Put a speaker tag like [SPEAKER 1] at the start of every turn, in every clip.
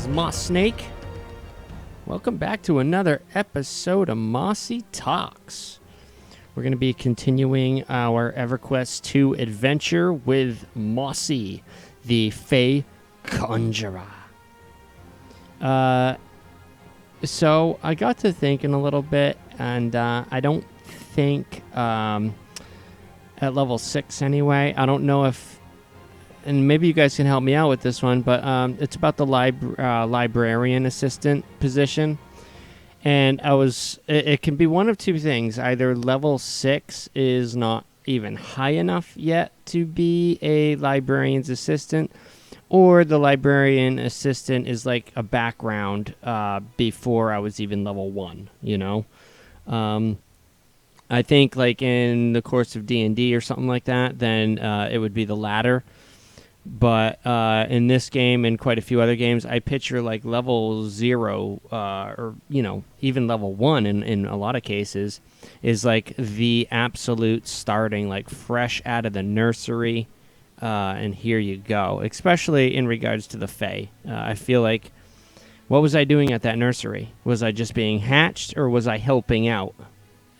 [SPEAKER 1] is Moss Snake. Welcome back to another episode of Mossy Talks. We're going to be continuing our Everquest 2 adventure with Mossy, the Fey Conjurer. So I got to thinking a little bit, and I don't think at level 6 anyway, I don't know if, and maybe you guys can help me out with this one, but it's about the librarian assistant position. And it can be one of two things. Either level 6 is not even high enough yet to be a librarian's assistant, or the librarian assistant is like a background before I was even level 1, you know? I think like in the course of D&D or something like that, then it would be the latter. But in this game and quite a few other games, I picture like level 0 or, you know, even level 1 in a lot of cases is like the absolute starting, like fresh out of the nursery. And here you go, especially in regards to the Fae. I feel like, what was I doing at that nursery? Was I just being hatched, or was I helping out?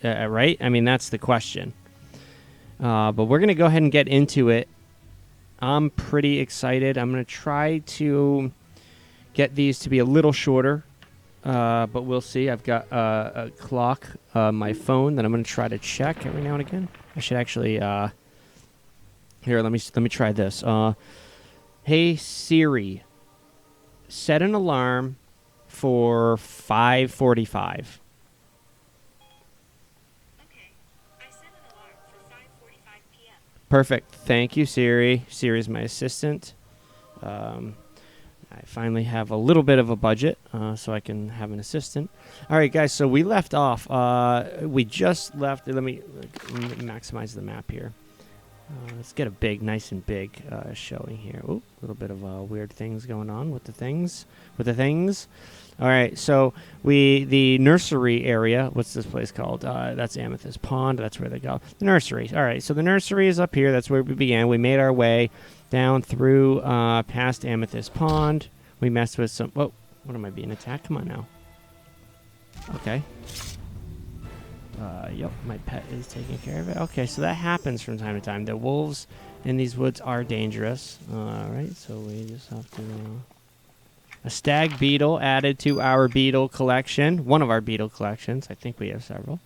[SPEAKER 1] Right? I mean, that's the question. But we're going to go ahead and get into it. I'm pretty excited. I'm going to try to get these to be a little shorter, but we'll see. I've got a clock on my phone that I'm going to try to check every now and again. I should actually... Here, let me try this. Hey Siri, set an alarm for 5:45.
[SPEAKER 2] Okay, I set an alarm for 5:45 p.m.
[SPEAKER 1] Perfect. Thank you, Siri. Siri's my assistant. I finally have a little bit of a budget, so I can have an assistant. All right, guys. So we left off. We just left. Let me maximize the map here. Let's get a nice and big showing here. Ooh, a little bit of weird things going on with the things. All right, so the nursery area. What's this place called? That's Amethyst Pond. That's where they go. The nursery. All right, so the nursery is up here. That's where we began. We made our way down through past Amethyst Pond. We messed with some. Whoa, what am I being attacked? Come on now. Okay. Yep, my pet is taking care of it. Okay, so that happens from time to time. The wolves in these woods are dangerous. Alright, so we just have to... a stag beetle added to our beetle collection. One of our beetle collections. I think we have several.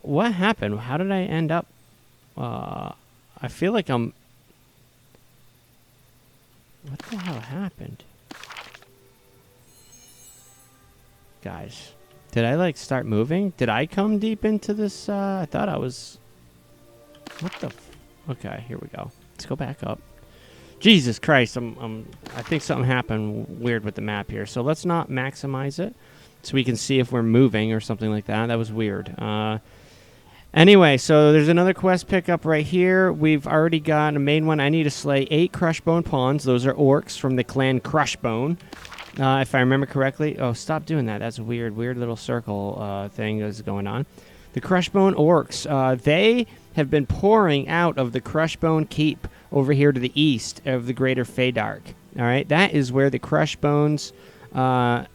[SPEAKER 1] What happened? How did I end up... I feel like I'm... What the hell happened? Guys... Did I, like, start moving? Did I come deep into this? I thought I was... What the... Okay, here we go. Let's go back up. Jesus Christ, I think something happened weird with the map here. So let's not maximize it so we can see if we're moving or something like that. That was weird. Anyway, so there's another quest pickup right here. We've already got a main one. I need to slay 8 Crushbone Pawns. Those are orcs from the clan Crushbone. If I remember correctly. Oh, stop doing that. That's a weird little circle thing that's going on. The Crushbone Orcs. They have been pouring out of the Crushbone Keep over here to the east of the Greater Feydark. All right, that is where the Crushbones... I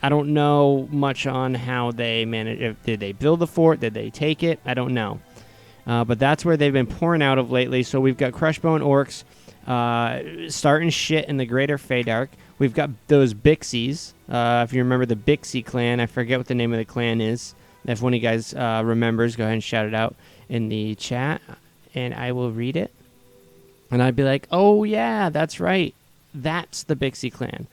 [SPEAKER 1] don't know much on how they managed. Did they build the fort? Did they take it? I don't know. But that's where they've been pouring out of lately. So we've got Crushbone Orcs starting shit in the Greater Feydark. We've got those Bixies. If you remember the Bixie clan, I forget what the name of the clan is. If one of you guys remembers, go ahead and shout it out in the chat, and I will read it. And I'd be like, oh, yeah, that's right. That's the Bixie clan.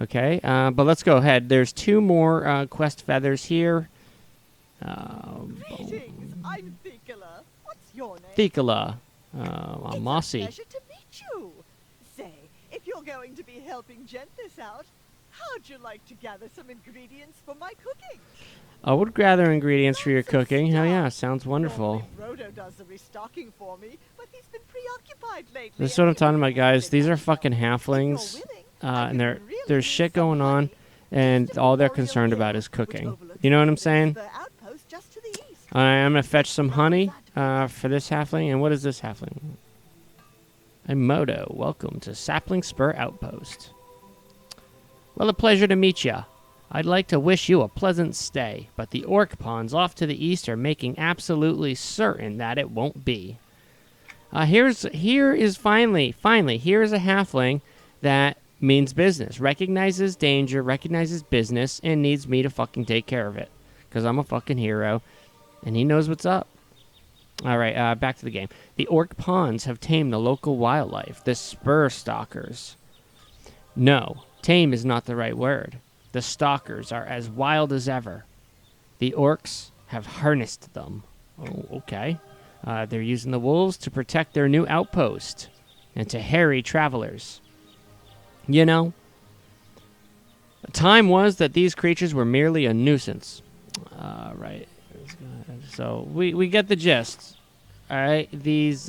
[SPEAKER 1] Okay, but let's go ahead. There's 2 more quest feathers here.
[SPEAKER 3] Greetings, I'm Thekla. What's your name?
[SPEAKER 1] Thekla. I'm Mossy.
[SPEAKER 3] It's a pleasure to meet you. Say, if you're going to be helping Genthis out, how'd you like to gather some ingredients for my cooking?
[SPEAKER 1] I would gather ingredients for your cooking. Hell yeah, sounds wonderful.
[SPEAKER 3] Normally Frodo does the restocking for me, but he's been preoccupied lately.
[SPEAKER 1] This is what I'm talking about, guys. These are fucking halflings, and there's shit going on, and all they're concerned about is cooking. You know what I'm saying? I'm gonna fetch some honey for this halfling. And what is this halfling? I'm Moto. Welcome to Sapling Spur Outpost. Well, a pleasure to meet ya. I'd like to wish you a pleasant stay, but the orc pawns off to the east are making absolutely certain that it won't be. Here is finally, here's a halfling that means business, recognizes danger, recognizes business, and needs me to fucking take care of it. Because I'm a fucking hero, and he knows what's up. All right, back to the game. The orc pawns have tamed the local wildlife, the spur stalkers. No, tame is not the right word. The stalkers are as wild as ever. The orcs have harnessed them. Oh, okay. They're using the wolves to protect their new outpost and to harry travelers. You know, the time was that these creatures were merely a nuisance. Right. So we get the gist. All right. These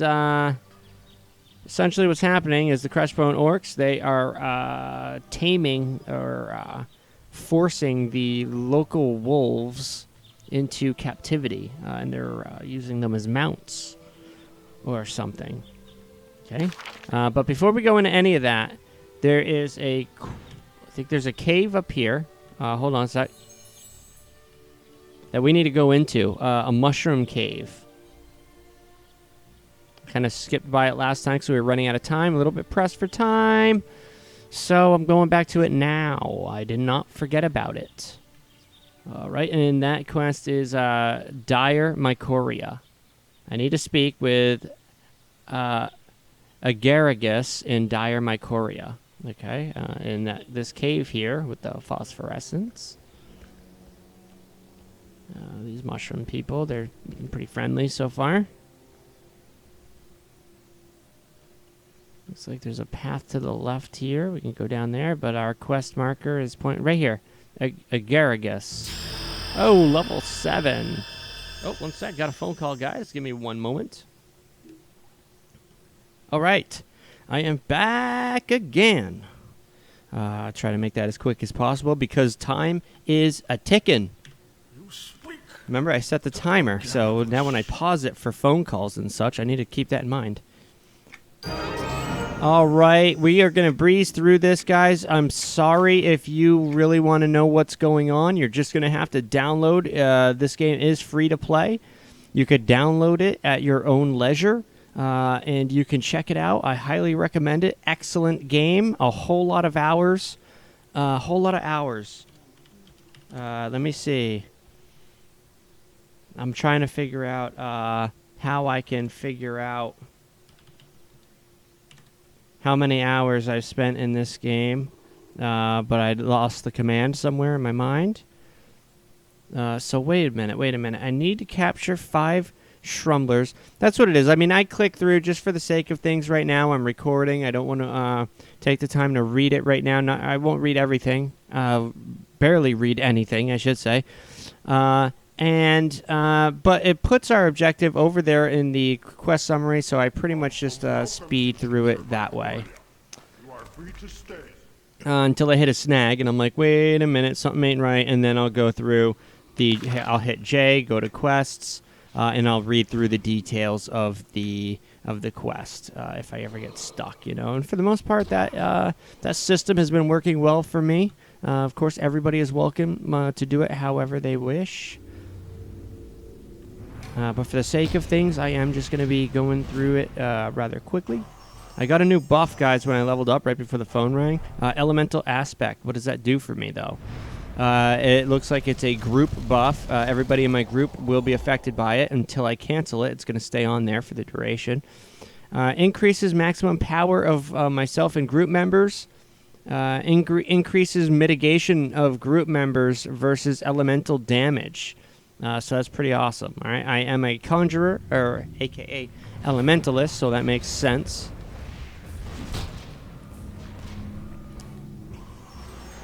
[SPEAKER 1] essentially what's happening is the Creshbone orcs, they are taming or forcing the local wolves into captivity, and they're using them as mounts or something. Okay. But before we go into any of that, there is I think there's a cave up here. Hold on a sec. That we need to go into, a mushroom cave. Kind of skipped by it last time because we were running out of time, a little bit pressed for time. So I'm going back to it now. I did not forget about it. All right, and that quest is Dire Mycoria. I need to speak with Agaragus in Dire Mycoria. Okay, in this cave here with the phosphorescence. These mushroom people, they're pretty friendly so far. Looks like there's a path to the left here. We can go down there, but our quest marker is pointing right here. Agaragus. Oh, level 7. Oh, one sec. Got a phone call, guys. Give me one moment. All right. I am back again. Try to make that as quick as possible because time is a ticking. Remember, I set the timer, so now when I pause it for phone calls and such, I need to keep that in mind. All right, we are going to breeze through this, guys. I'm sorry if you really want to know what's going on. You're just going to have to download. This game is free to play. You could download it at your own leisure, and you can check it out. I highly recommend it. Excellent game. A whole lot of hours. Let me see. I'm trying to figure out how I can figure out how many hours I've spent in this game, but I lost the command somewhere in my mind. So wait a minute. I need to capture 5 Shrumblers. That's what it is. I mean, I click through just for the sake of things right now. I'm recording. I don't want to take the time to read it right now. I won't read everything. Barely read anything, I should say. But it puts our objective over there in the quest summary, so I pretty much just speed through it that way.
[SPEAKER 4] You are free to stay.
[SPEAKER 1] Until I hit a snag, and I'm like, wait a minute, something ain't right, and then I'll go through I'll hit J, go to quests, and I'll read through the details of the quest if I ever get stuck, And for the most part, that system has been working well for me. Of course, everybody is welcome to do it however they wish. But for the sake of things, I am just going to be going through it rather quickly. I got a new buff, guys, when I leveled up right before the phone rang. Elemental Aspect. What does that do for me, though? It looks like it's a group buff. Everybody in my group will be affected by it until I cancel it. It's going to stay on there for the duration. Increases maximum power of myself and group members. Increases mitigation of group members versus elemental damage. So that's pretty awesome. All right, I am a conjurer, or AKA elementalist, so that makes sense.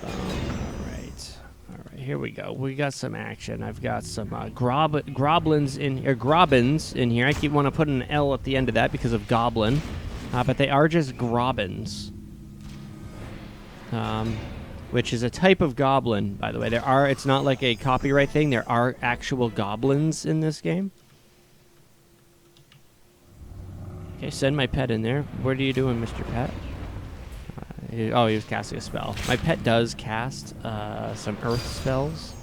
[SPEAKER 1] All right, here we go. We got some action. I've got some groblins in here. Grobbins in here. I keep wanting to put an L at the end of that because of goblin, but they are just grobbins. Which is a type of goblin, by the way. It's not like a copyright thing. There are actual goblins in this game. Okay, send my pet in there. What are you doing, Mr. Pet? Oh, he was casting a spell. My pet does cast some earth spells.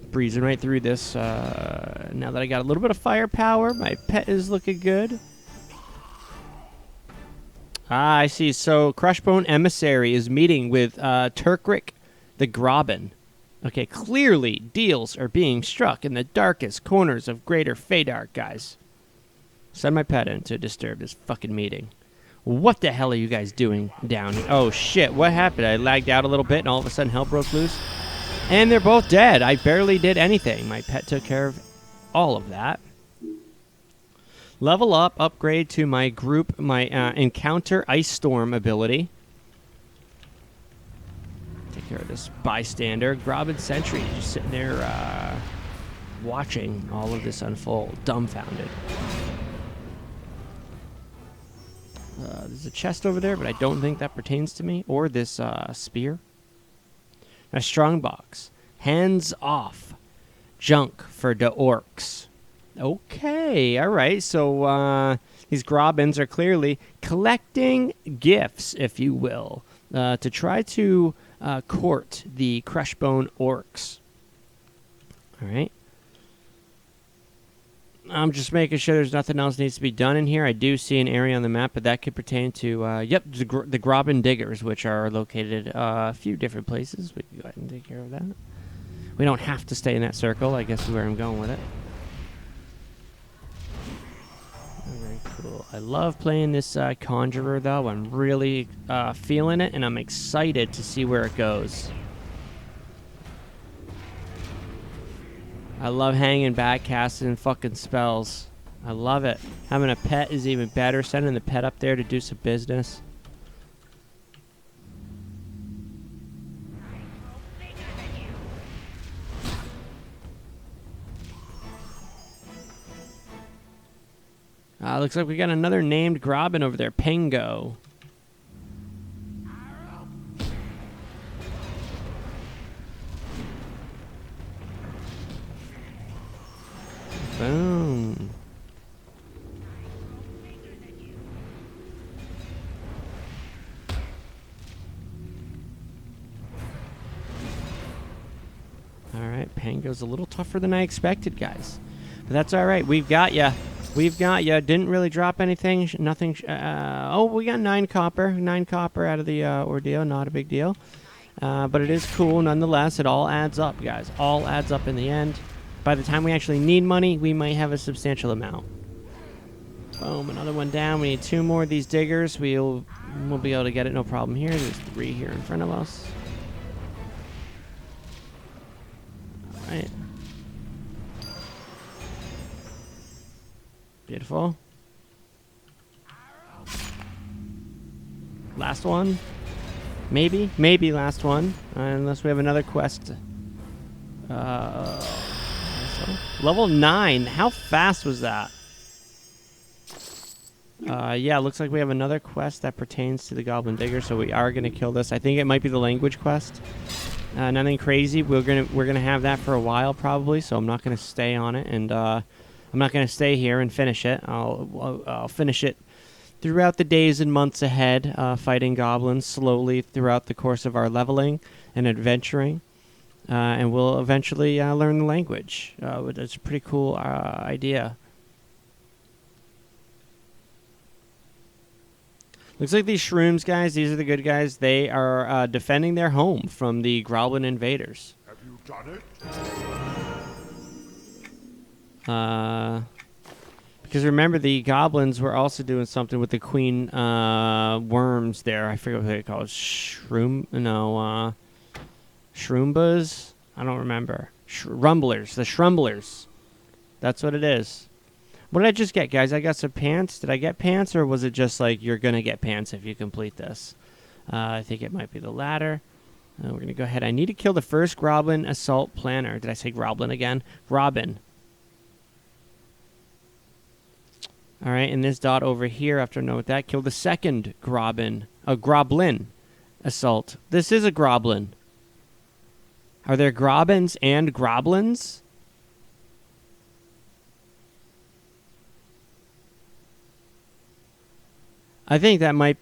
[SPEAKER 1] Breezing right through this. Now that I got a little bit of firepower, my pet is looking good. Ah, I see. So Crushbone Emissary is meeting with Turkrick the Grobbin. Okay, clearly deals are being struck in the darkest corners of Greater Feydark, guys. Send my pet in to disturb this fucking meeting. What the hell are you guys doing down here? Oh, shit. What happened? I lagged out a little bit, and all of a sudden hell broke loose. And they're both dead. I barely did anything. My pet took care of all of that. Level up, upgrade to my group, my Encounter Ice Storm ability. Take care of this bystander. Grobbin Sentry just sitting there watching all of this unfold, dumbfounded. There's a chest over there, but I don't think that pertains to me. Or this spear. A strongbox. Hands off. Junk for the orcs. Okay, all right. So these Grobbins are clearly collecting gifts, if you will, to try to court the Crushbone orcs. All right. I'm just making sure there's nothing else needs to be done in here. I do see an area on the map, but that could pertain to, the Grobbin Diggers, which are located a few different places. We can go ahead and take care of that. We don't have to stay in that circle, I guess is where I'm going with it. Very cool. I love playing this Conjurer, though. I'm really feeling it, and I'm excited to see where it goes. I love hanging back, casting fucking spells. I love it. Having a pet is even better. Sending the pet up there to do some business. Looks like we got another named Grobbin over there. Pingo. Boom. All right, Pango's a little tougher than I expected, guys. But that's all right. We've got ya. We've got ya. Didn't really drop anything. Nothing. Oh, we got 9 copper. 9 copper out of the ordeal. Not a big deal. But it is cool nonetheless. It all adds up, guys. All adds up in the end. By the time we actually need money, we might have a substantial amount. Boom, another one down. We need 2 more of these diggers. We'll be able to get it, no problem here. There's 3 here in front of us. All right. Beautiful. Last one. Maybe last one. Unless we have another quest. Level 9. How fast was that? Yeah, looks like we have another quest that pertains to the Goblin Digger, so we are gonna kill this. I think it might be the language quest. Nothing crazy. We're gonna have that for a while probably, so I'm not gonna stay on it, and I'm not gonna stay here and finish it. I'll finish it throughout the days and months ahead, fighting goblins slowly throughout the course of our leveling and adventuring. And we'll eventually learn the language. It's a pretty cool idea. Looks like these shrooms guys, these are the good guys. They are defending their home from the Groblin invaders.
[SPEAKER 4] Have you done it?
[SPEAKER 1] Because remember, the goblins were also doing something with the queen worms there. I forget what they call it. Shroombas? I don't remember. Rumblers. The Shrumblers. That's what it is. What did I just get, guys? I got some pants. Did I get pants, or was it just like you're going to get pants if you complete this? I think it might be the latter. We're going to go ahead. I need to kill the first Groblin Assault Planner. Did I say Groblin again? Robin. All right, and this dot over here, after knowing that, kill the second Groblin Assault. This is a Groblin. Are there Grobbins and Groblins? I think that might...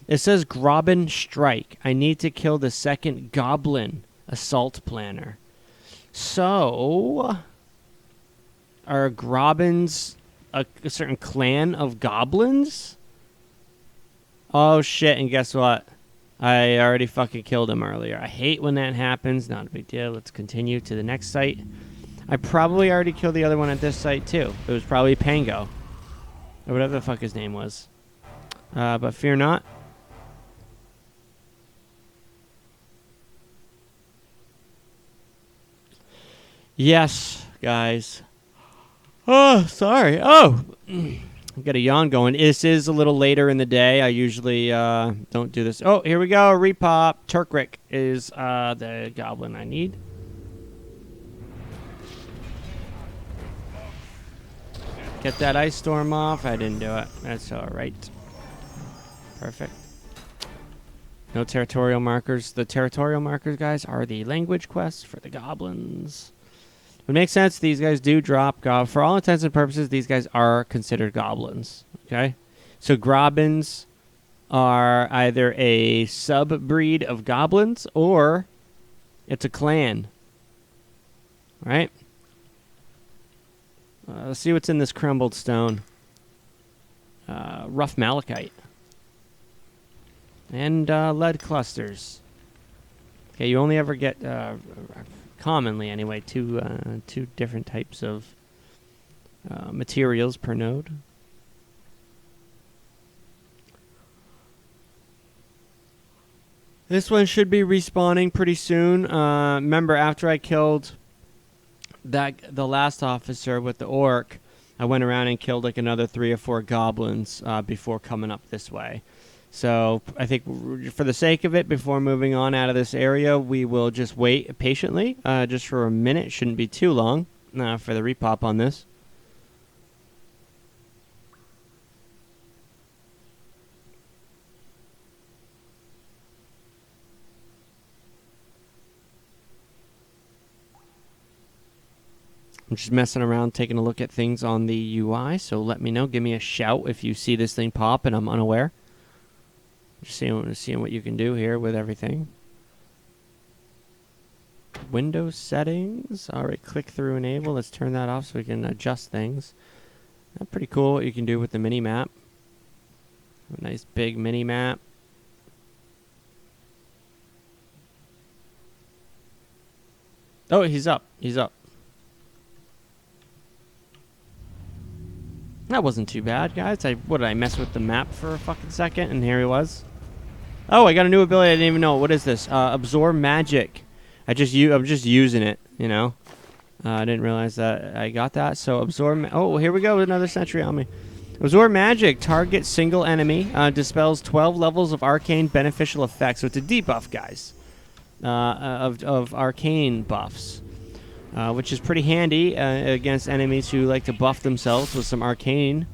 [SPEAKER 1] It says Grobbin Strike. I need to kill the second Goblin Assault Planner. So... Are Grobbins a certain clan of goblins? Oh, shit, and guess what? I already fucking killed him earlier. I hate when that happens. Not a big deal. Let's continue to the next site. I probably already killed the other one at this site, too. It was probably Pango. Or whatever the fuck his name was. But fear not. Yes, guys. Oh, sorry. Oh! I've got a yawn going. This is a little later in the day. I usually don't do this. Oh, here we go. Repop. Turkrick is the goblin I need. Get that ice storm off. I didn't do it. That's all right. Perfect. No territorial markers. The territorial markers, guys, are the language quests for the goblins. It makes sense. These guys do drop. For all intents and purposes, these guys are considered goblins. Okay? So Grobbins are either a sub-breed of goblins or it's a clan. Right? Let's see what's in this crumbled stone. Rough malachite. And lead clusters. Okay, you only ever get, commonly anyway, two different types of materials per node. This one should be respawning pretty soon. Remember, after I killed the last officer with the orc, I went around and killed like another 3 or 4 goblins before coming up this way. So I think for the sake of it, before moving on out of this area, we will just wait patiently, just for a minute. Shouldn't be too long for the repop on this. I'm just messing around, taking a look at things on the UI, so let me know. Give me a shout if you see this thing pop and I'm unaware. Just seeing what you can do here with everything. Windows settings. All right, click through enable. Let's turn that off so we can adjust things. That's pretty cool what you can do with the mini map. A nice big mini map. Oh, he's up. He's up. That wasn't too bad, guys. What did I mess with the map for a fucking second? And here he was. Oh, I got a new ability I didn't even know. What is this? Absorb magic. I'm just using it, you know. I didn't realize that I got that. So absorb. Oh, here we go with another sentry on me. Absorb magic. Target single enemy. Dispels 12 levels of arcane beneficial effects. So it's a debuff, guys. Of arcane buffs. Which is pretty handy against enemies who like to buff themselves with some arcane.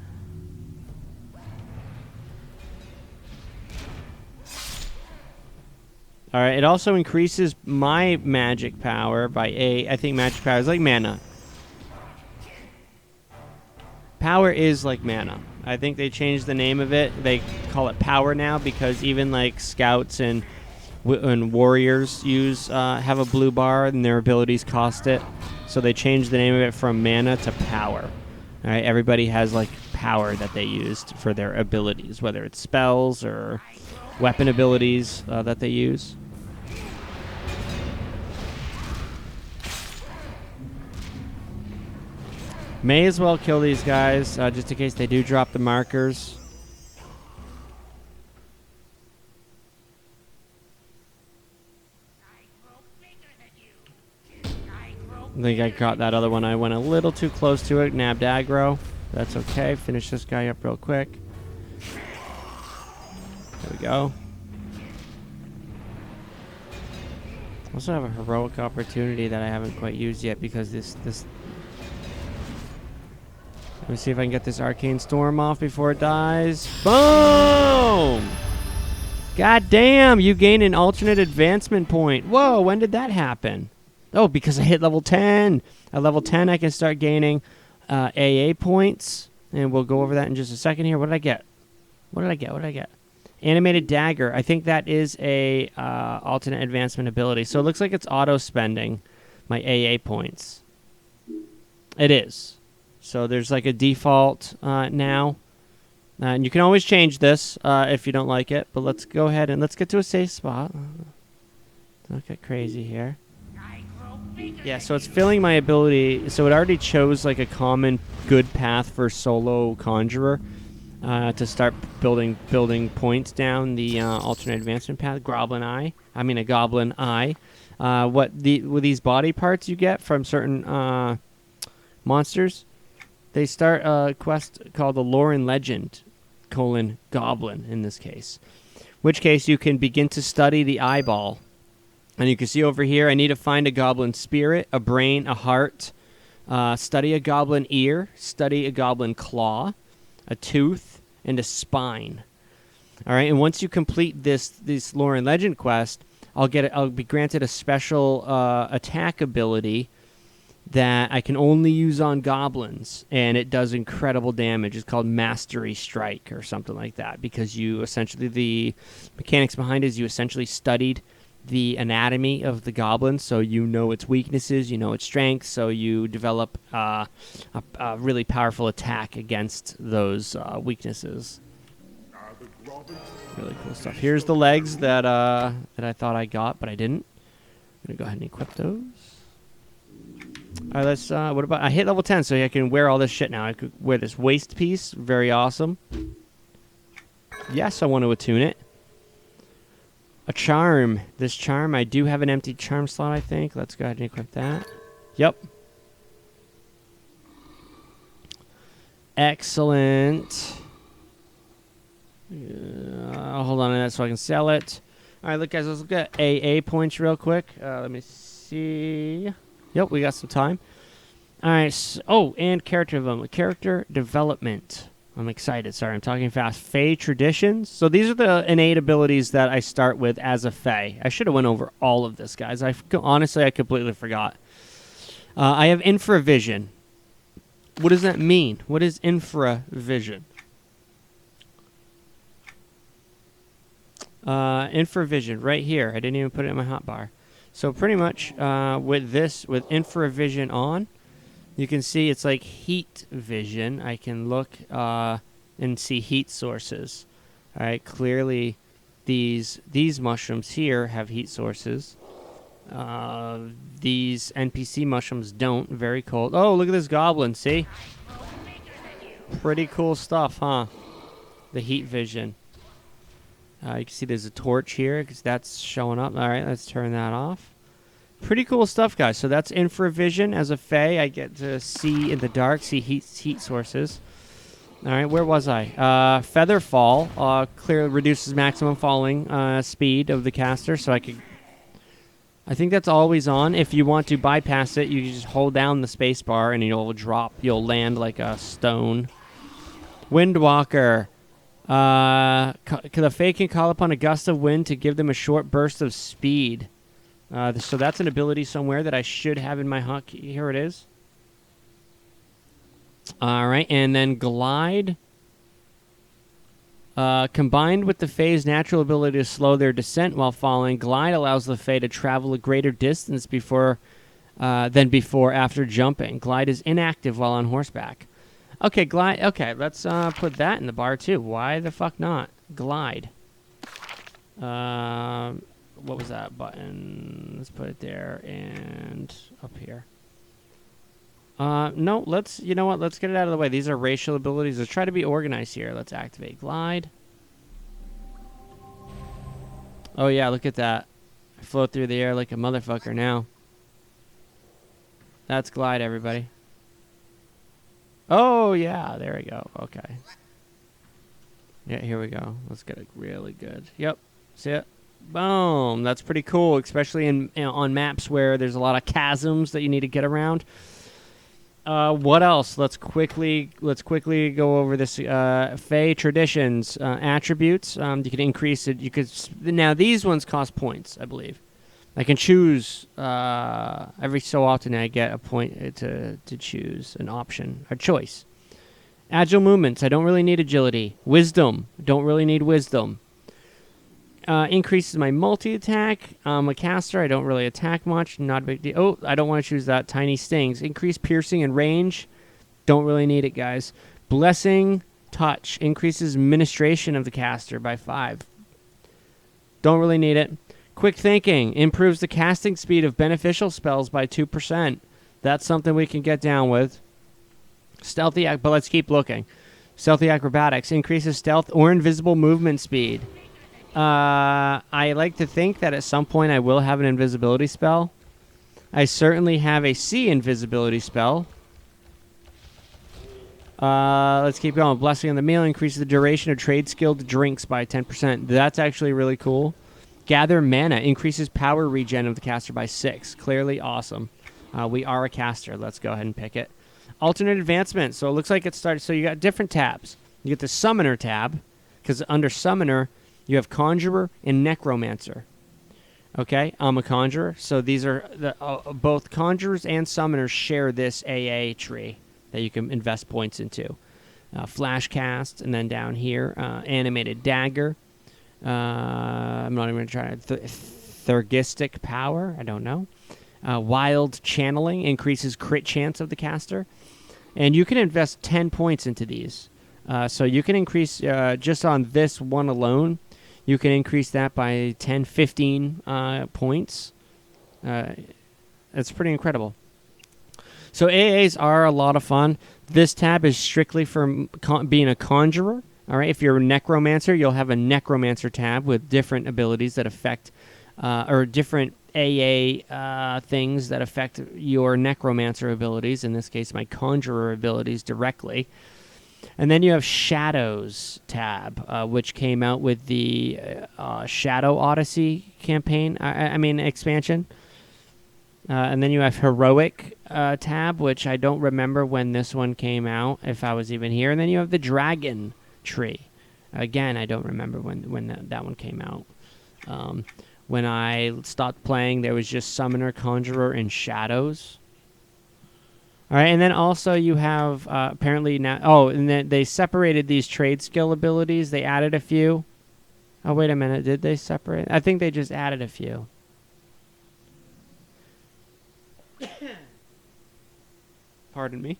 [SPEAKER 1] Alright, it also increases my magic power by 8. I think magic power is like mana. Power is like mana. I think they changed the name of it. They call it power now because even like scouts and warriors have a blue bar and their abilities cost it. So they changed the name of it from mana to power. All right, everybody has like power that they used for their abilities, whether it's spells or weapon abilities that they use. May as well kill these guys just in case they do drop the markers. I think I caught that other one. I went a little too close to it. Nabbed aggro. That's okay. Finish this guy up real quick. There we go. Also have a heroic opportunity that I haven't quite used yet because this... Let me see if I can get this arcane storm off before it dies. Boom! God damn, you gain an alternate advancement point. Whoa, when did that happen? Oh, because I hit level 10. At level 10, I can start gaining AA points and we'll go over that in just a second here. What did I get? What did I get? Animated dagger. I think that is a alternate advancement ability. So it looks like it's auto-spending my AA points. It is. So there's like a default now. And you can always change this if you don't like it. But let's go ahead and let's get to a safe spot. Don't get crazy here. Yeah, so it's filling my ability. So it already chose like a common good path for solo conjurer to start building points down the alternate advancement path. A goblin eye. With these body parts you get from certain monsters, they start a quest called the Lore and Legend, Goblin in this case. Which case you can begin to study the eyeball. And you can see over here, I need to find a goblin spirit, a brain, a heart, study a goblin ear, study a goblin claw, a tooth, and a spine. All right, and once you complete this Lore and Legend quest, I'll be granted a special attack ability that I can only use on goblins, and it does incredible damage. It's called Mastery Strike or something like that, because you essentially, the mechanics behind it is you essentially studied the anatomy of the goblin, so you know its weaknesses, you know its strengths, so you develop a really powerful attack against those weaknesses. Really cool stuff. Here's the legs that I thought I got, but I didn't. I'm gonna go ahead and equip those. All right, let's. What about? I hit level 10, so I can wear all this shit now. I could wear this waist piece. Very awesome. Yes, I want to attune it. A charm. This charm, I do have an empty charm slot, I think. Let's go ahead and equip that. Yep. Excellent. Hold on a minute so I can sell it. All right, look, guys, let's look at AA points real quick. Let me see. Yep, we got some time. All right. And character development. I'm excited. Sorry, I'm talking fast. Fae traditions. So these are the innate abilities that I start with as a Fae. I should have went over all of this, guys. Honestly, I completely forgot. I have infravision. What does that mean? What is infravision? Infravision, right here. I didn't even put it in my hotbar. So pretty much with infravision on, you can see it's like heat vision. I can look and see heat sources. All right, clearly these mushrooms here have heat sources. These NPC mushrooms don't. Very cold. Oh, look at this goblin. See? Pretty cool stuff, huh? The heat vision. You can see there's a torch here because that's showing up. All right, let's turn that off. Pretty cool stuff, guys. So that's infravision. As a Fae, I get to see in the dark, see heat sources. All right, where was I? Feather fall clearly reduces maximum falling speed of the caster, so I think that's always on. If you want to bypass it, you just hold down the space bar and you'll drop. You'll land like a stone. Windwalker. The Fae can call upon a gust of wind to give them a short burst of speed. So that's an ability somewhere that I should have in my hunt. Here it is. All right, and then glide. Combined with the Fae's natural ability to slow their descent while falling, glide allows the Fae to travel a greater distance than before after jumping. Glide is inactive while on horseback. Okay, glide. Okay, let's put that in the bar too. Why the fuck not? Glide. What was that button? Let's put it there and up here. No, you know what? Let's get it out of the way. These are racial abilities. Let's try to be organized here. Let's activate glide. Oh, yeah, look at that. I float through the air like a motherfucker now. That's glide, everybody. Oh, yeah, there we go. Okay. Yeah, here we go. Let's get it really good. Yep. See it? Boom. That's pretty cool, especially on maps where there's a lot of chasms that you need to get around. What else? Let's quickly go over this Fae traditions attributes. You can increase it. Now these ones cost points, I believe. I can choose every so often. I get a point to choose an option, a choice, Agile movements. I don't really need agility. Wisdom. Don't really need wisdom. Increases my multi-attack. A caster. I don't really attack much. Not a big deal. Oh, I don't want to choose that. Tiny stings. Increase piercing and range. Don't really need it, guys. Blessing touch. Increases ministration of the caster by 5. Don't really need it. Quick thinking. Improves the casting speed of beneficial spells by 2%. That's something we can get down with. Stealthy, but let's keep looking. Stealthy acrobatics. Increases stealth or invisible movement speed. I like to think that at some point I will have an invisibility spell. I certainly have a C invisibility spell. Let's keep going. Blessing on the meal increases the duration of trade skilled drinks by 10%. That's actually really cool. Gather mana increases power regen of the caster by 6. Clearly awesome. We are a caster. Let's go ahead and pick it. Alternate advancement. So it looks like it starts. So you got different tabs. You get the Summoner tab, because under Summoner you have Conjurer and Necromancer. Okay, I'm a Conjurer. So these are both Conjurers and Summoners share this AA tree that you can invest points into. Flash cast, and then down here, Animated Dagger. I'm not even going to try Thurgistic Power. I don't know. Wild Channeling increases crit chance of the caster. And you can invest 10 points into these. So you can increase, just on this one alone, you can increase that by 10, 15 points. That's pretty incredible. So AAs are a lot of fun. This tab is strictly for being a conjurer. All right, if you're a necromancer, you'll have a necromancer tab with different abilities that affect, or different AA things that affect your necromancer abilities. In this case, my conjurer abilities directly. And then you have Shadows tab, which came out with the Shadow Odyssey campaign. I mean expansion. And then you have Heroic tab, which I don't remember when this one came out, if I was even here. And then you have the Dragon tree. Again, I don't remember when that one came out. When I stopped playing, there was just Summoner, Conjurer, and Shadows. All right, and then also you have apparently now. Oh, and then they separated these trade skill abilities. They added a few. Oh, wait a minute. Did they separate? I think they just added a few. Pardon me.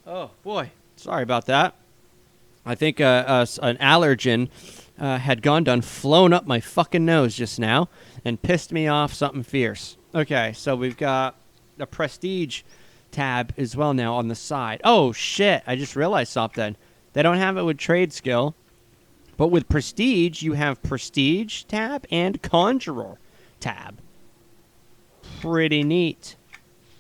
[SPEAKER 1] Oh, boy. Sorry about that. I think an allergen had done flown up my fucking nose just now and pissed me off something fierce. Okay, so we've got a Prestige tab as well now on the side. Oh, shit. I just realized something. They don't have it with trade skill. But with Prestige, you have Prestige tab and Conjurer tab. Pretty neat.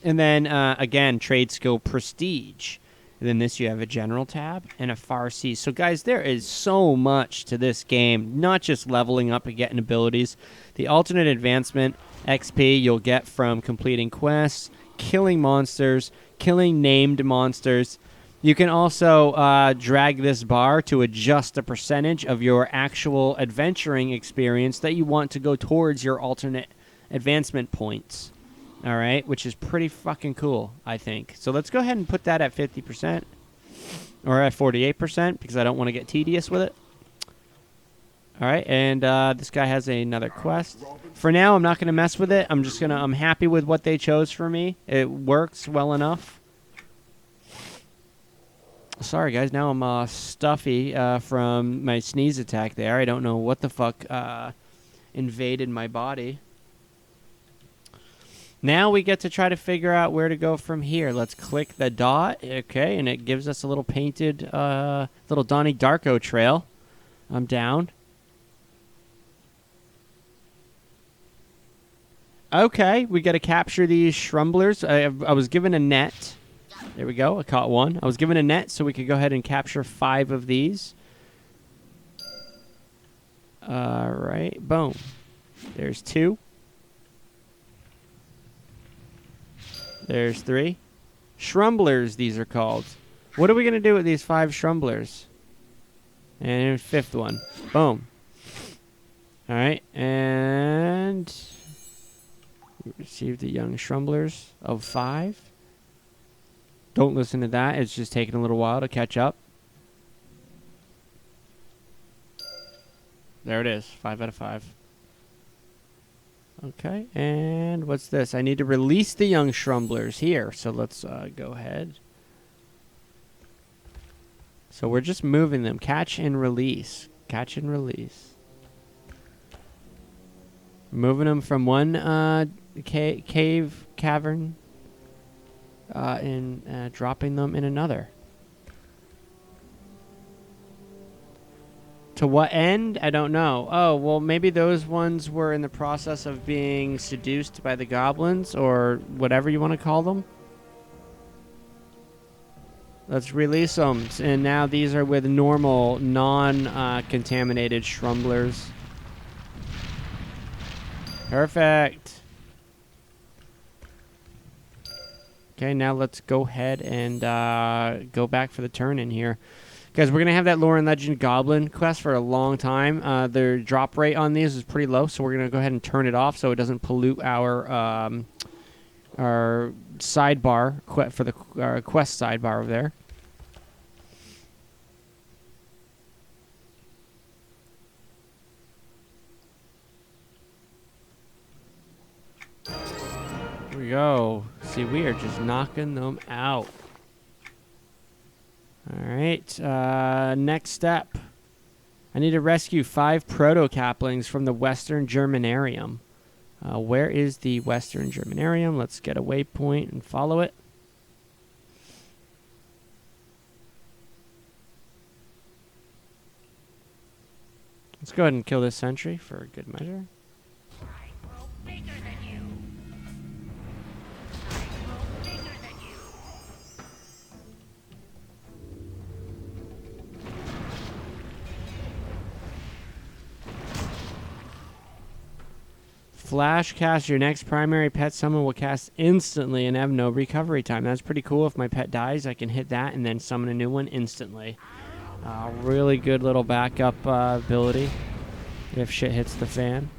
[SPEAKER 1] And then, again, trade skill Prestige. And then this, you have a General tab and a Farsi. So, guys, there is so much to this game. Not just leveling up and getting abilities. The alternate advancement XP you'll get from completing quests, killing monsters, killing named monsters. You can also drag this bar to adjust the percentage of your actual adventuring experience that you want to go towards your alternate advancement points. All right, which is pretty fucking cool, I think. So let's go ahead and put that at 50% or at 48% because I don't want to get tedious with it. All right, and this guy has another quest. For now, I'm not going to mess with it. I'm happy with what they chose for me. It works well enough. Sorry, guys. Now I'm stuffy from my sneeze attack there. I don't know what the fuck invaded my body. Now we get to try to figure out where to go from here. Let's click the dot. Okay, and it gives us a little painted little Donnie Darko trail. I'm down. Okay, we got to capture these Shrumblers. I was given a net. There we go. I caught one. I was given a net, so we could go ahead and capture 5 of these. All right. Boom. There's 2. There's 3. Shrumblers, these are called. What are we going to do with these 5 Shrumblers? And 5th one. Boom. All right. And we received the young Shrumblers of 5. Don't listen to that. It's just taking a little while to catch up. There it is. 5 out of 5. Okay, and what's this? I need to release the young Shrumblers here. So let's go ahead. So we're just moving them. Catch and release. Catch and release. Moving them from one cavern and dropping them in another. To what end? I don't know. Oh, well, maybe those ones were in the process of being seduced by the goblins or whatever you want to call them. Let's release them. And now these are with normal, non-contaminated Shrumblers. Perfect. Okay, now let's go ahead and go back for the turn in here. Guys, we're going to have that Lore and Legend Goblin quest for a long time. Their drop rate on these is pretty low, so we're going to go ahead and turn it off so it doesn't pollute our sidebar for the quest sidebar over there. Here we go. See, we are just knocking them out. Alright, next step. I need to rescue 5 proto-caplings from the Western Germanarium. Where is the Western Germanarium? Let's get a waypoint and follow it. Let's go ahead and kill this sentry for good measure. Flash cast. Your next primary pet summon will cast instantly and have no recovery time. That's pretty cool. If my pet dies, I can hit that and then summon a new one instantly. Really good little backup ability if shit hits the fan.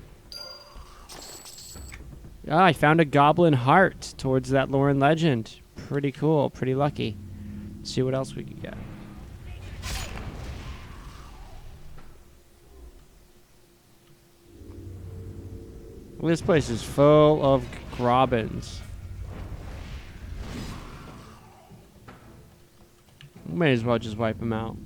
[SPEAKER 1] I found a goblin heart towards that Lore and Legend. Pretty cool. Pretty lucky. Let's see what else we can get. This place is full of Grobbins. May as well just wipe them out.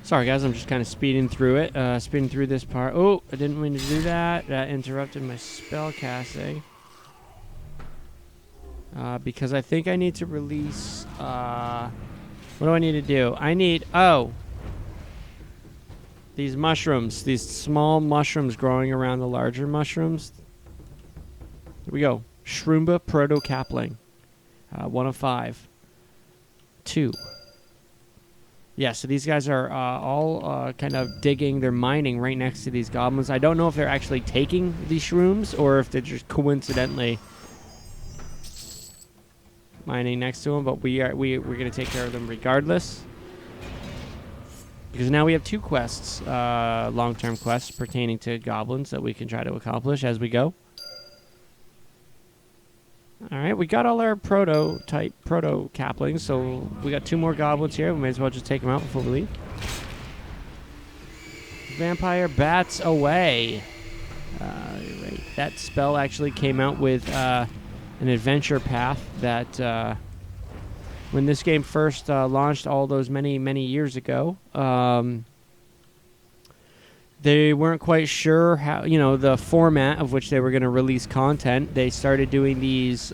[SPEAKER 1] Sorry guys, I'm just kind of speeding through it, speeding through this part. Oh, I didn't mean to do that. That interrupted my spell casting. Because I think I need to release, what do I need to do? I need, these mushrooms, these small mushrooms growing around the larger mushrooms. Here we go. Shroomba Proto-Capling. 1 of 5. 2. Yeah, so these guys are all kind of digging. They're mining right next to these goblins. I don't know if they're actually taking these shrooms or if they're just coincidentally mining next to them. But we're going to take care of them regardless. Because now we have 2 quests, long-term quests pertaining to goblins that we can try to accomplish as we go. Alright, we got all our proto-caplings, so we got 2 more goblins here. We may as well just take them out before we leave. Vampire bats away. Right. That spell actually came out with an adventure path that when this game first launched all those many years ago, they weren't quite sure how, the format of which they were going to release content. They started doing these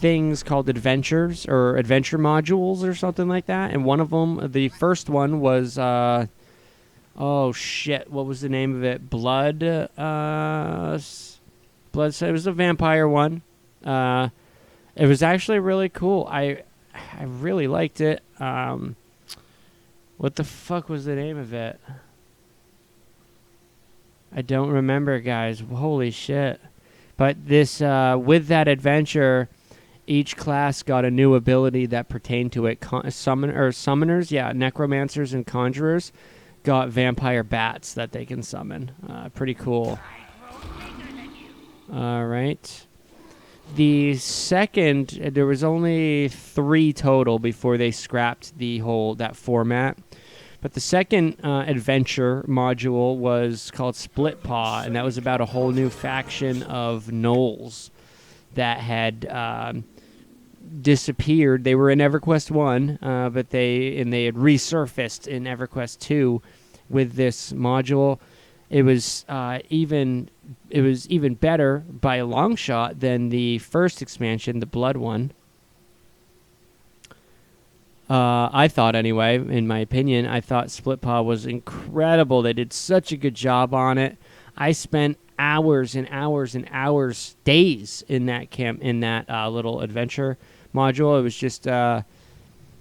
[SPEAKER 1] things called adventures or adventure modules or something like that. And one of them, the first one was, oh shit, what was the name of it? Blood. It was a vampire one. It was actually really cool. I really liked it. What the fuck was the name of it? I don't remember, guys. Holy shit. But this, with that adventure, each class got a new ability that pertained to it. Summoners, yeah, necromancers and conjurers got vampire bats that they can summon. Pretty cool. All right. The second, there was only 3 total before they scrapped that format. But the second adventure module was called Split Paw, and that was about a whole new faction of gnolls that had disappeared. They were in EverQuest 1, but they had resurfaced in EverQuest 2 with this module. It was even better by a long shot than the first expansion, the Blood one. I thought anyway, in my opinion, I thought Split Paw was incredible. They did such a good job on it. I spent hours and hours and hours, days in that little adventure module. It was just a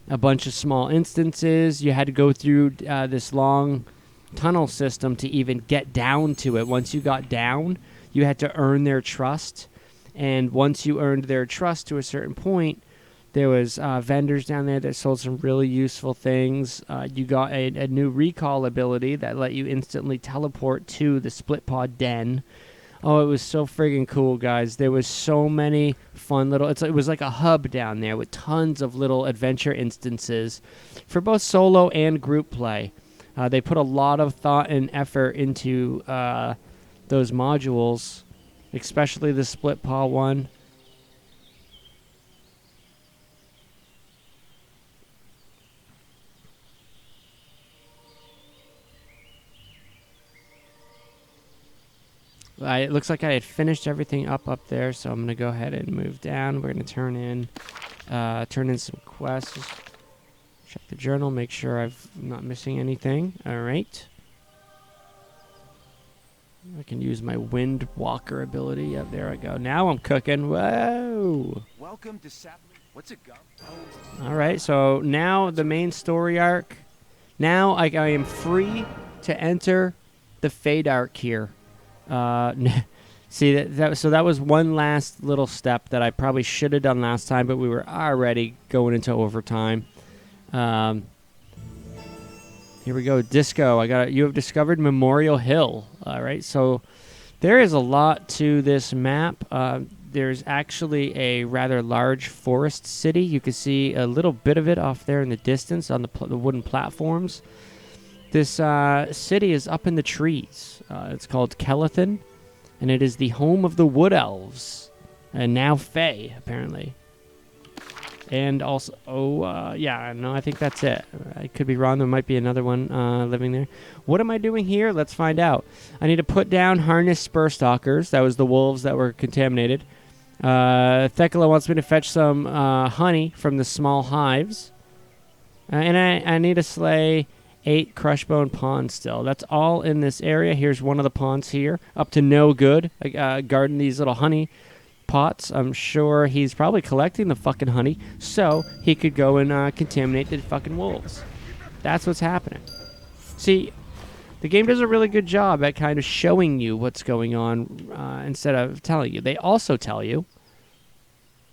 [SPEAKER 1] bunch of small instances. You had to go through this long tunnel system to even get down to it. Once you got down, you had to earn their trust. And once you earned their trust to a certain point, there was vendors down there that sold some really useful things. You got a new recall ability that let you instantly teleport to the Split Paw Den. Oh, it was so friggin' cool, guys. There was so many fun little... It was like a hub down there with tons of little adventure instances for both solo and group play. They put a lot of thought and effort into those modules, especially the Split Paw one. It looks like I had finished everything up there, so I'm going to go ahead and move down. We're going to turn in some quests. Check the journal, make sure I'm not missing anything. All right. I can use my Wind Walker ability. Yep, there I go. Now I'm cooking. Whoa!
[SPEAKER 5] Welcome to What's it got?
[SPEAKER 1] All right, so now the main story arc. Now I am free to enter the Fade arc here. See so that was one last little step that I probably should have done last time, but we were already going into overtime. Here we go, Disco. You have discovered Memorial Hill. All right, so there is a lot to this map. There's actually a rather large forest city. You can see a little bit of it off there in the distance on the wooden platforms. This city is up in the trees. It's called Kelethin, and it is the home of the Wood Elves, and now Fae, apparently. And also, I think that's it. I could be wrong. There might be another one living there. What am I doing here? Let's find out. I need to put down Harness Spurstalkers. That was the wolves that were contaminated. Thekla wants me to fetch some honey from the small hives. And I need to slay 8 Crushbone Ponds still. That's all in this area. Here's one of the ponds here. Up to no good. Guarding these little honey pots. I'm sure he's probably collecting the fucking honey so he could go and contaminate the fucking wolves. That's what's happening. See, the game does a really good job at kind of showing you what's going on instead of telling you. They also tell you.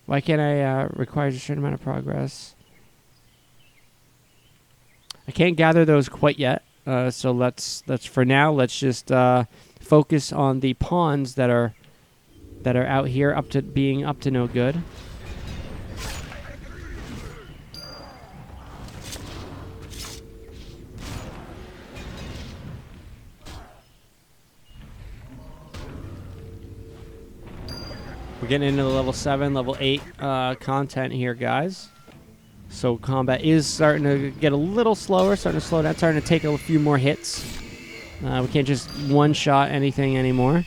[SPEAKER 1] Why can't I requires a certain amount of progress? I can't gather those quite yet, so let's for now. Let's just focus on the pawns that are out here, being up to no good. We're getting into the level 7, level 8 content here, guys. So combat is starting to get a little slower, starting to slow down, starting to take a few more hits. We can't just one-shot anything anymore.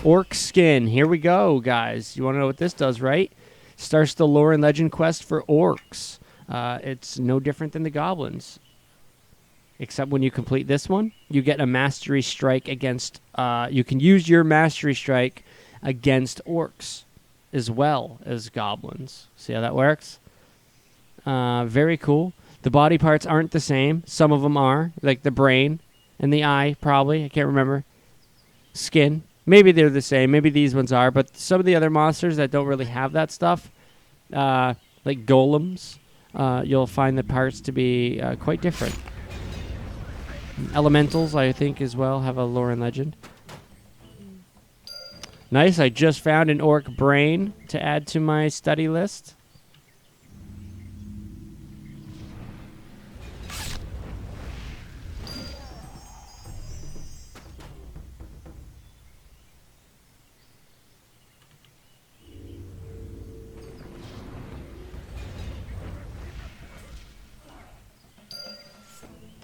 [SPEAKER 1] Orc Skin. Here we go, guys. You want to know what this does, right? Starts the lore and legend quest for orcs. It's no different than the goblins. Except when you complete this one, you get a mastery strike against... you can use your mastery strike against orcs as well as goblins. See how that works? Very cool. The body parts aren't the same. Some of them are, like the brain and the eye, probably. I can't remember. Skin. Maybe they're the same. Maybe these ones are. But some of the other monsters that don't really have that stuff, like golems, you'll find the parts to be quite different. Elementals, I think, as well, have a lore and legend. Nice. I just found an orc brain to add to my study list.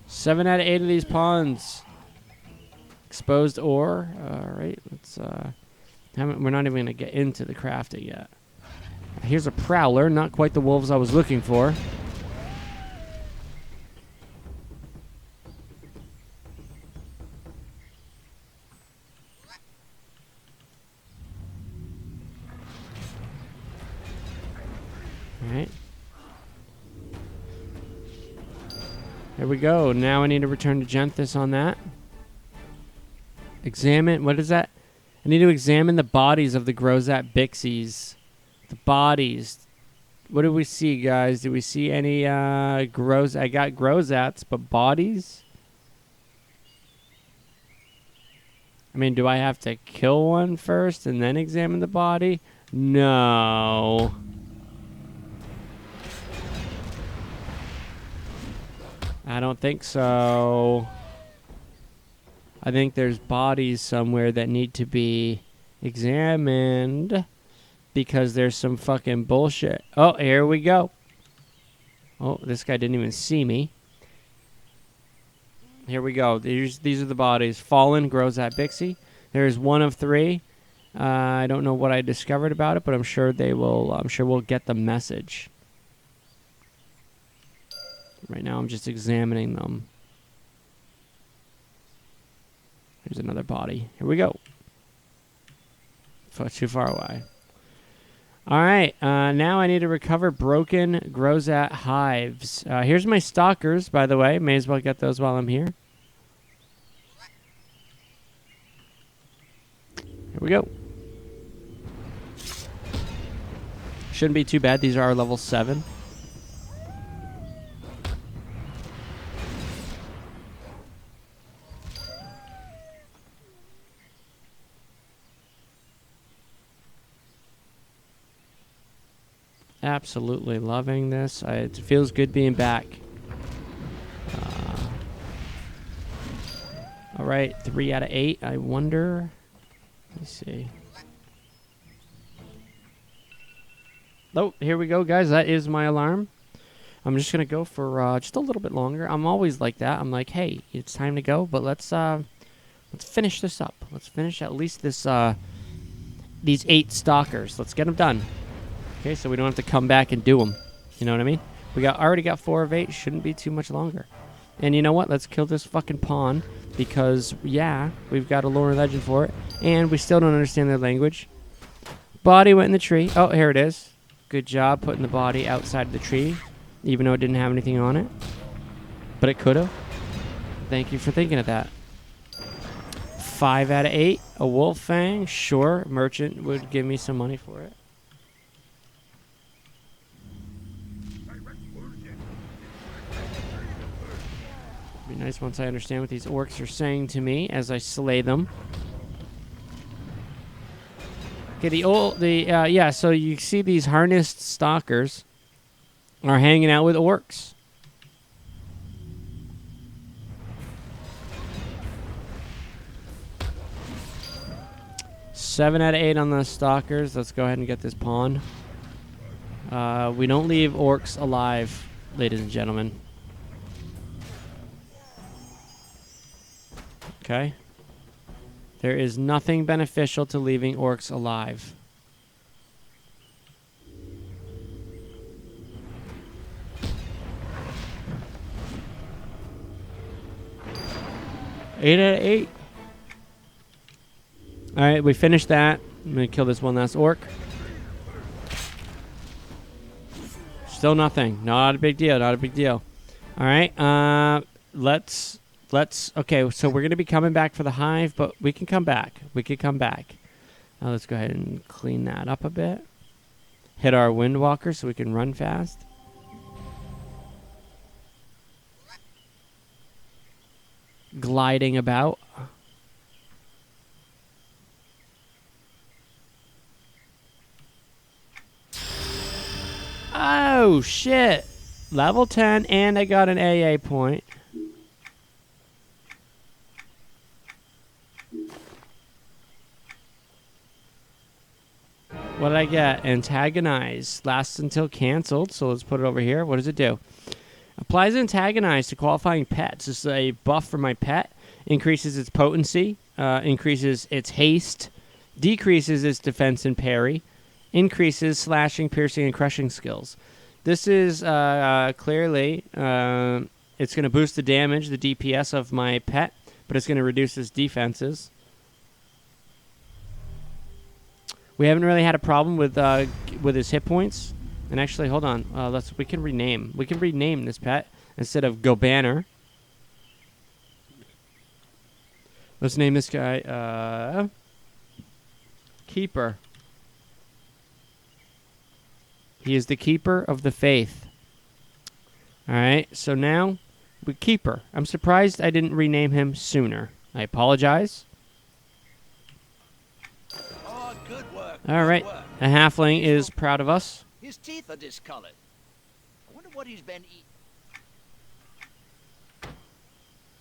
[SPEAKER 1] Seven out of 8 of these pawns. Exposed ore. All right, let's. We're not even gonna get into the crafting yet. Here's a prowler. Not quite the wolves I was looking for. All right. Here we go. Now I need to return to Genthis on that. Examine. What is that? I need to examine the bodies of the Grozat Bixies. The bodies. What do we see, guys? Do we see any I got Grozats, but bodies? I mean, do I have to kill one first and then examine the body? No. I don't think so. I think there's bodies somewhere that need to be examined because there's some fucking bullshit. Oh, here we go. Oh, this guy didn't even see me. Here we go. These are the bodies. Fallen Grozat Bixie. There's one of 3. I don't know what I discovered about it, but I'm sure they will. I'm sure we'll get the message. Right now, I'm just examining them. Here's another body. Here we go. Too far away. All right. Now I need to recover broken Grozat hives. Here's my stalkers, by the way. May as well get those while I'm here. Here we go. Shouldn't be too bad. These are level 7. Absolutely loving this. It feels good being back. All right, 3 out of 8. I wonder. Let's see. Oh, here we go, guys. That is my alarm. I'm just gonna go for just a little bit longer. I'm always like that. I'm like, hey, it's time to go, but let's finish this up. Let's finish at least this these 8 stalkers. Let's get them done. Okay, so we don't have to come back and do them. You know what I mean? We already got 4 of 8. Shouldn't be too much longer. And you know what? Let's kill this fucking pawn because, yeah, we've got a lore and legend for it. And we still don't understand their language. Body went in the tree. Oh, here it is. Good job putting the body outside of the tree, even though it didn't have anything on it. But it could have. Thank you for thinking of that. 5 out of 8. A wolf fang. Sure, merchant would give me some money for it. Be nice once I understand what these orcs are saying to me as I slay them. Okay, yeah, so you see these harnessed stalkers are hanging out with orcs. Seven out of 8 on the stalkers. Let's go ahead and get this pawn. We don't leave orcs alive, ladies and gentlemen. Okay. There is nothing beneficial to leaving orcs alive. Eight out of 8. All right, we finished that. I'm going to kill this one last orc. Still nothing. Not a big deal. Not a big deal. All right. Let's Okay, so we're going to be coming back for the hive, but we can come back. We could come back. Let's go ahead and clean that up a bit. Hit our windwalker so we can run fast. Gliding about. Oh, shit. Level 10, and I got an AA point. What did I get? Antagonize. Lasts until canceled, so let's put it over here. What does it do? Applies Antagonize to qualifying pets. This is a buff for my pet. Increases its potency. Increases its haste. Decreases its defense and parry. Increases slashing, piercing, and crushing skills. This is clearly, it's going to boost the damage, the DPS of my pet, but it's going to reduce its defenses. We haven't really had a problem with his hit points. And actually, hold on. We can rename. We can rename this pet instead of Go Banner. Let's name this guy Keeper. He is the keeper of the faith. All right, so now we Keeper. I'm surprised I didn't rename him sooner. I apologize.
[SPEAKER 5] Oh, good work.
[SPEAKER 1] All right, a halfling is proud of us.
[SPEAKER 5] His teeth are discolored. I wonder what he's been eating.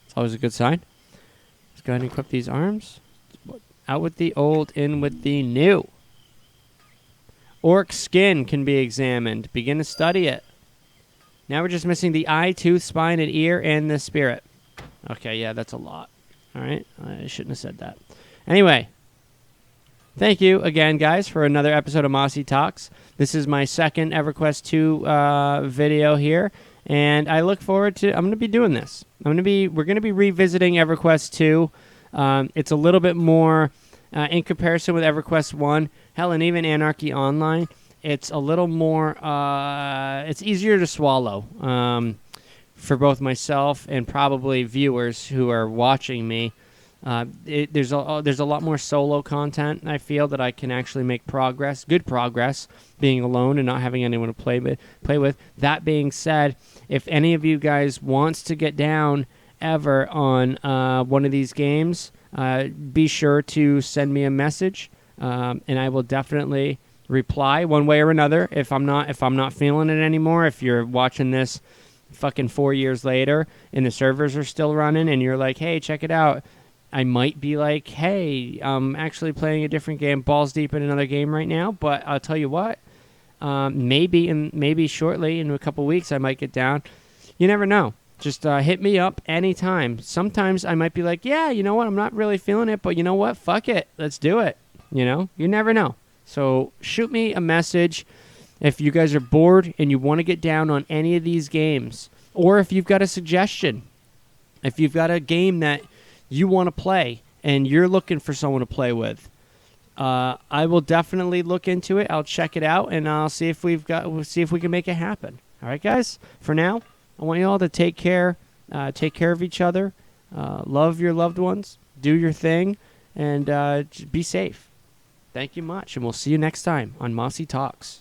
[SPEAKER 1] It's always a good sign. Let's go ahead and equip these arms. Out with the old, in with the new. Orc skin can be examined. Begin to study it. Now we're just missing the eye, tooth, spine, and ear, and the spirit. Okay, yeah, that's a lot. All right, I shouldn't have said that. Anyway, thank you again, guys, for another episode of Mossy Talks. This is my second EverQuest 2 video here, and I look forward to. I'm going to be doing this. We're going to be revisiting EverQuest 2. It's a little bit more in comparison with EverQuest 1. Hell, and even Anarchy Online, it's a little more, it's easier to swallow for both myself and probably viewers who are watching me. There's a lot more solo content, I feel, that I can actually make progress, good progress, being alone and not having anyone to play with. That being said, if any of you guys wants to get down ever on one of these games, be sure to send me a message. And I will definitely reply one way or another if I'm not feeling it anymore. If you're watching this fucking 4 years later and the servers are still running and you're like, hey, check it out, I might be like, hey, I'm actually playing a different game, balls deep in another game right now. But I'll tell you what, maybe shortly in a couple weeks I might get down. You never know. Just hit me up anytime. Sometimes I might be like, yeah, you know what, I'm not really feeling it, but you know what, fuck it, let's do it. You know, you never know. So shoot me a message if you guys are bored and you want to get down on any of these games. Or if you've got a suggestion. If you've got a game that you want to play and you're looking for someone to play with, I will definitely look into it. I'll check it out and I'll see if we'll see if we can make it happen. All right, guys? For now, I want you all to take care of each other, love your loved ones, do your thing, and be safe. Thank you much, and we'll see you next time on Mossy Talks.